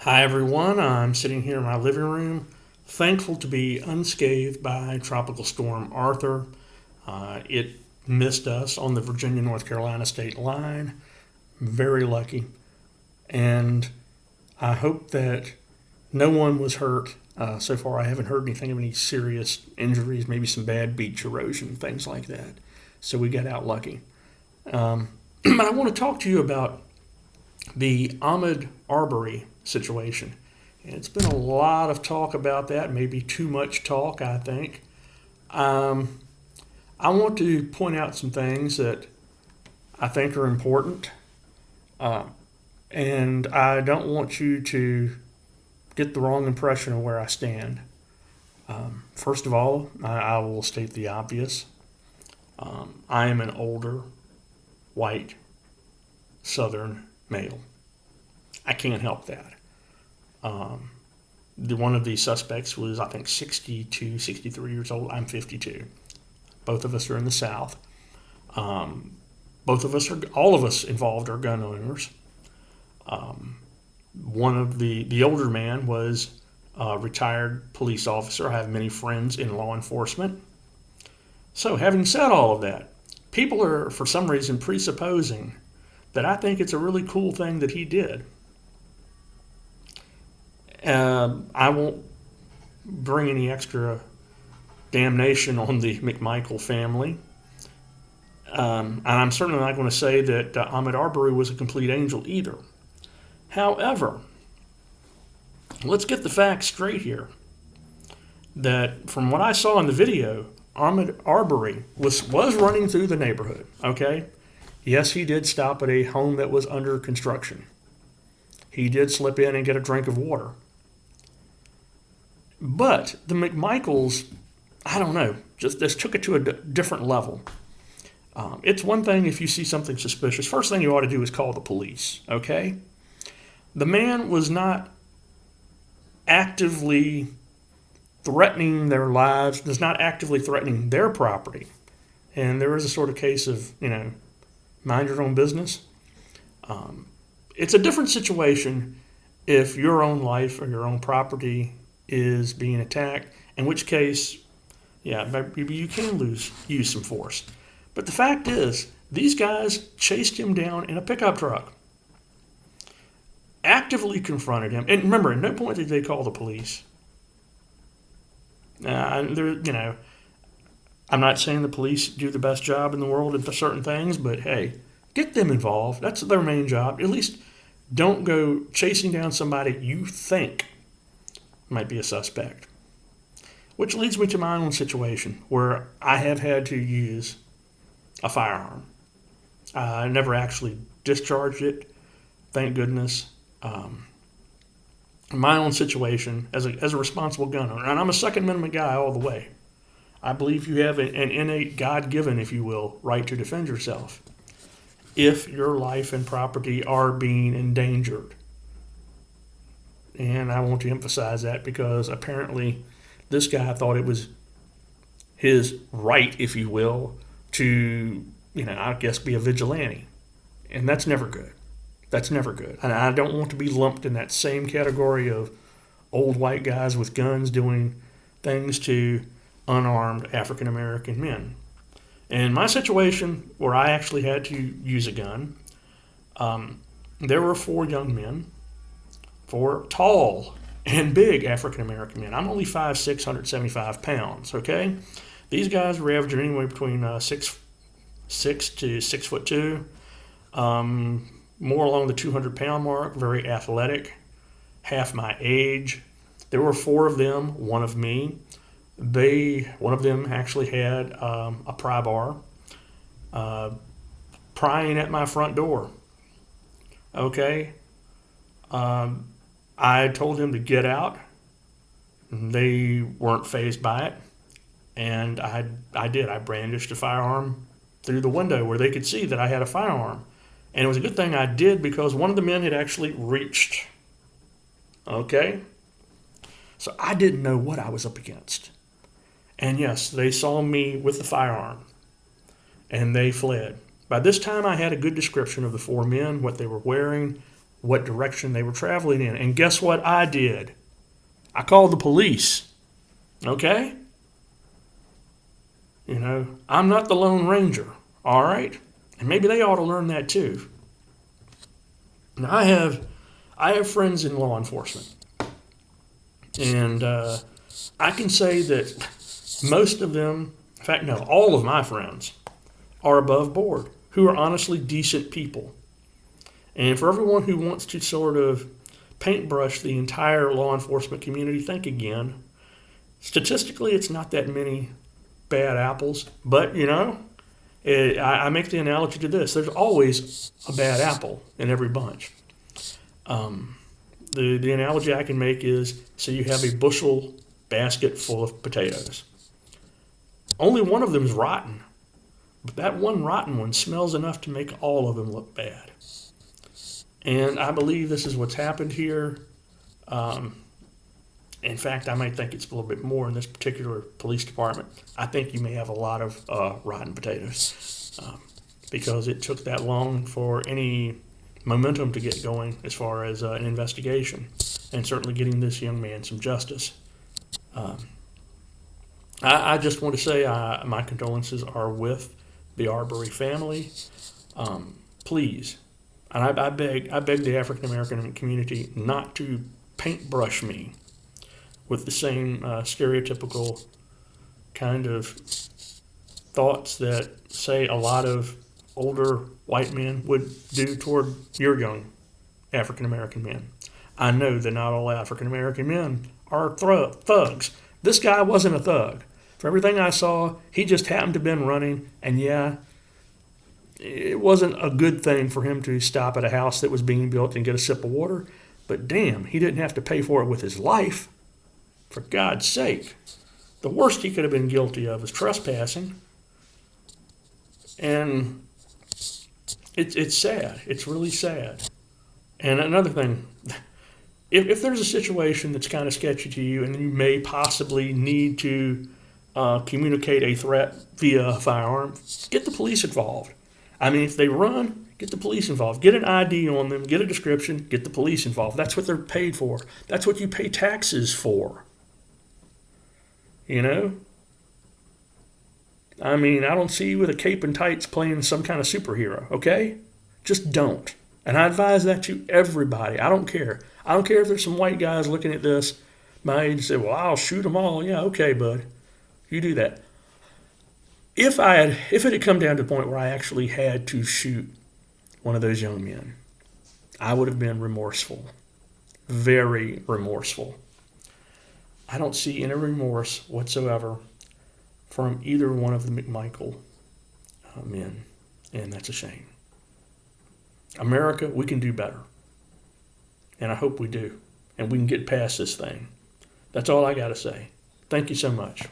Hi everyone, I'm sitting here in my living room, thankful to be unscathed by Tropical Storm Arthur. It missed us on the Virginia North Carolina state line. Very lucky. And I hope that no one was hurt. So far, I haven't heard anything of any serious injuries, maybe some bad beach erosion, things like that. So we got out lucky. But I want to talk to you about the Ahmud Arberry situation. And it's been a lot of talk about that, maybe too much talk, I think. Um, I want to point out some things that I think are important, uh, and I don't want you to get the wrong impression of where I stand. First of all, I will state the obvious. I am an older, white, southern male. I can't help that. Um, one of the suspects was, I think, 62, 63 years old. I'm 52. Both of us are in the South. Um, all of us involved are gun owners. Um, one of the older man was a retired police officer. I have many friends in law enforcement. So, having said all of that, people are, for some reason, presupposing that I think it's a really cool thing that he did. I won't bring any extra damnation on the McMichael family. And I'm certainly not going to say that Ahmud Arbery was a complete angel either. However, let's get the facts straight here. That from what I saw in the video, Ahmud Arbery was running through the neighborhood. Okay, yes, he did stop at a home that was under construction. He did slip in and get a drink of water. But the McMichaels, I don't know, just took it to a different level. It's one thing if you see something suspicious. First thing you ought to do is call the police, okay? The man was not actively threatening their lives, was not actively threatening their property. And there is a sort of case of, mind your own business. It's a different situation if your own life or your own property is being attacked, in which case, yeah, maybe you can use some force. But the fact is, these guys chased him down in a pickup truck, actively confronted him, and remember, at no point did they call the police. I'm not saying the police do the best job in the world at certain things, but hey, get them involved. That's their main job. At least don't go chasing down somebody you think might be a suspect. Which leads me to my own situation where I have had to use a firearm. I never actually discharged it, thank goodness. My own situation as a responsible gun owner, and I'm a Second Amendment guy all the way. I believe you have an innate, God-given, if you will, right to defend yourself if your life and property are being endangered. And I want to emphasize that because apparently this guy thought it was his right, if you will, to, I guess be a vigilante. And that's never good. That's never good. And I don't want to be lumped in that same category of old white guys with guns doing things to unarmed African American men. In my situation, where I actually had to use a gun, there were four young men, four tall and big African American men. I'm only 5'6", 175 pounds, okay? These guys were averaging anywhere between 6'6" to 6'2", more along the 200-pound mark, very athletic, half my age. There were four of them, one of me. One of them actually had a pry bar prying at my front door. Okay, I told them to get out. They weren't fazed by it, and I did. I brandished a firearm through the window where they could see that I had a firearm, and it was a good thing I did because one of the men had actually reached. Okay, so I didn't know what I was up against. And yes, they saw me with the firearm, and they fled. By this time, I had a good description of the four men, what they were wearing, what direction they were traveling in. And guess what I did? I called the police. Okay? You know, I'm not the Lone Ranger. All right? And maybe they ought to learn that too. Now, I have friends in law enforcement. And I can say that most of them, in fact, no, all of my friends are above board, who are honestly decent people. And for everyone who wants to sort of paintbrush the entire law enforcement community, think again. Statistically, it's not that many bad apples, but, you know, I make the analogy to this. There's always a bad apple in every bunch. The analogy I can make is, say you have a bushel basket full of potatoes. Only one of them is rotten, but that one rotten one smells enough to make all of them look bad. And I believe this is what's happened here. In fact, I might think it's a little bit more in this particular police department. I think you may have a lot of rotten potatoes because it took that long for any momentum to get going as far as an investigation and certainly getting this young man some justice. I just want to say my condolences are with the Arberry family. Please, and I beg the African American community not to paintbrush me with the same stereotypical kind of thoughts that, say, a lot of older white men would do toward your young African American men. I know that not all African American men are thugs. This guy wasn't a thug. For everything I saw, he just happened to have been running, and yeah, it wasn't a good thing for him to stop at a house that was being built and get a sip of water, but damn, he didn't have to pay for it with his life. For God's sake. The worst he could have been guilty of is trespassing. And it's sad. It's really sad. And another thing, if there's a situation that's kind of sketchy to you and you may possibly need to communicate a threat via a firearm, get the police involved. I mean, if they run, get the police involved. Get an ID on them, get a description, get the police involved. That's what they're paid for. That's what you pay taxes for. You know? I mean, I don't see you with a cape and tights playing some kind of superhero, okay? Just don't. And I advise that to everybody. I don't care. I don't care if there's some white guys looking at this my age and say, well, I'll shoot them all. Yeah, okay, bud. You do that. If it had come down to the point where I actually had to shoot one of those young men, I would have been remorseful. Very remorseful. I don't see any remorse whatsoever from either one of the McMichael men, and that's a shame. America, we can do better, and I hope we do, and we can get past this thing. That's all I got to say. Thank you so much.